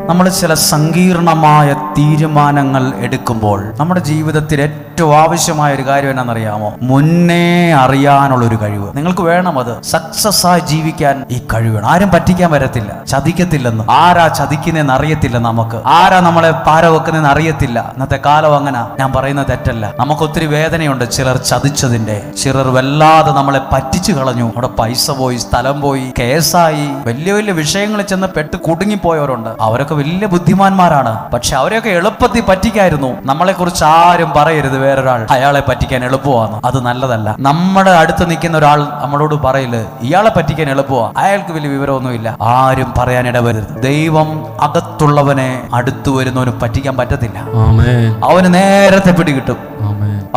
നമ്മൾ ചില സങ്കീർണമായ തീരുമാനങ്ങൾ എടുക്കുമ്പോൾ നമ്മുടെ ജീവിതത്തിൽ ഏറ്റവും ആവശ്യമായ ഒരു കാര്യം എന്നാണെന്നറിയാമോ? മുന്നേ അറിയാനുള്ളൊരു കഴിവ് നിങ്ങൾക്ക് വേണം. അത് സക്സസ് ആയി ജീവിക്കാൻ ഈ കഴിവ് വേണം. ആരും പറ്റിക്കാൻ വരത്തില്ല, ചതിക്കത്തില്ലെന്ന്. ആരാ ചതിക്കുന്നതെന്ന് അറിയത്തില്ല. നമുക്ക് ആരാ നമ്മളെ പാര വെക്കുന്നതെന്ന് അറിയത്തില്ല. ഇന്നത്തെ കാലം അങ്ങനെ. ഞാൻ പറയുന്നത് തെറ്റല്ല. നമുക്ക് ഒത്തിരി വേദനയുണ്ട് ചിലർ ചതിച്ചതിന്റെ. ചിലർ വല്ലാതെ നമ്മളെ പറ്റിച്ചു കളഞ്ഞു. അവിടെ പൈസ പോയി, സ്ഥലം പോയി, കേസായി, വലിയ വലിയ വിഷയങ്ങളിൽ ചെന്ന് പെട്ട് കുടുങ്ങിപ്പോയവരുണ്ട്. അവരൊക്കെ വലിയ ബുദ്ധിമാന്മാരാണ്. പക്ഷെ അവരെയൊക്കെ എളുപ്പത്തിൽ പറ്റിക്കായിരുന്നു. നമ്മളെ കുറിച്ച് ആരും പറയരുത് വേറൊരാൾ അയാളെ പറ്റിക്കാൻ എളുപ്പമാണ്. അത് നല്ലതല്ല. നമ്മുടെ അടുത്ത് നിൽക്കുന്ന ഒരാൾ നമ്മളോട് പറയില്ല ഇയാളെ പറ്റിക്കാൻ എളുപ്പമാണ്, അയാൾക്ക് വലിയ വിവരമൊന്നുമില്ല. ആരും പറയാൻ ഇടവരുത്. ദൈവം അകത്തുള്ളവനെ അടുത്തു വരുന്നവന് പറ്റിക്കാൻ പറ്റത്തില്ല. അവന് നേരത്തെ പിടികിട്ടും.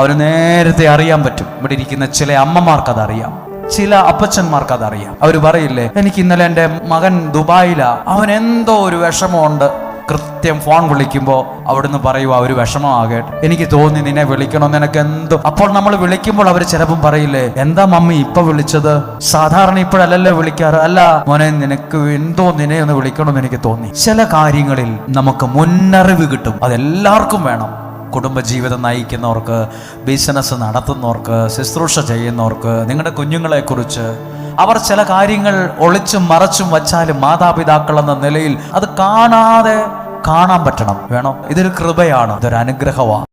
അവന് നേരത്തെ അറിയാൻ പറ്റും. ഇവിടെ ഇരിക്കുന്ന ചില അമ്മമാർക്ക് അതറിയാം, ചില അപ്പച്ചന്മാർക്ക് അതറിയാം. അവർ പറയില്ലേ, എനിക്ക് ഇന്നലെ എൻ്റെ മകൻ ദുബായിലാ, അവൻ എന്തോ ഒരു വിഷമമുണ്ട്. കൃത്യം ഫോൺ വിളിക്കുമ്പോൾ അവിടുന്ന് പറയുക ഒരു വിഷമമാകട്ടെ, എനിക്ക് തോന്നി നിന്നെ വിളിക്കണം, നിനക്ക് എന്തോ. അപ്പോൾ നമ്മൾ വിളിക്കുമ്പോൾ അവർ ചിലപ്പം പറയില്ലേ, എന്താ മമ്മി ഇപ്പൊ വിളിച്ചത്? സാധാരണ ഇപ്പോഴല്ലല്ലോ വിളിക്കാറ്. അല്ല മോനെ, നിനക്ക് എന്തോ നിന്നെ ഒന്ന് വിളിക്കണമെന്ന് എനിക്ക് തോന്നി. ചില കാര്യങ്ങളിൽ നമുക്ക് മുന്നറിവ് കിട്ടും. അതെല്ലാവർക്കും വേണം. കുടുംബജീവിതം നയിക്കുന്നവർക്ക്, ബിസിനസ് നടത്തുന്നവർക്ക്, ശുശ്രൂഷ ചെയ്യുന്നവർക്ക്, നിങ്ങളുടെ കുഞ്ഞുങ്ങളെക്കുറിച്ച് അവർ ചില കാര്യങ്ങൾ ഒളിച്ചും മറച്ചും വച്ചാലും മാതാപിതാക്കൾ എന്ന നിലയിൽ അത് കാണാതെ കാണാൻ പറ്റണം. വേണം. ഇതൊരു കൃപയാണ്, ഇതൊരു അനുഗ്രഹമാണ്.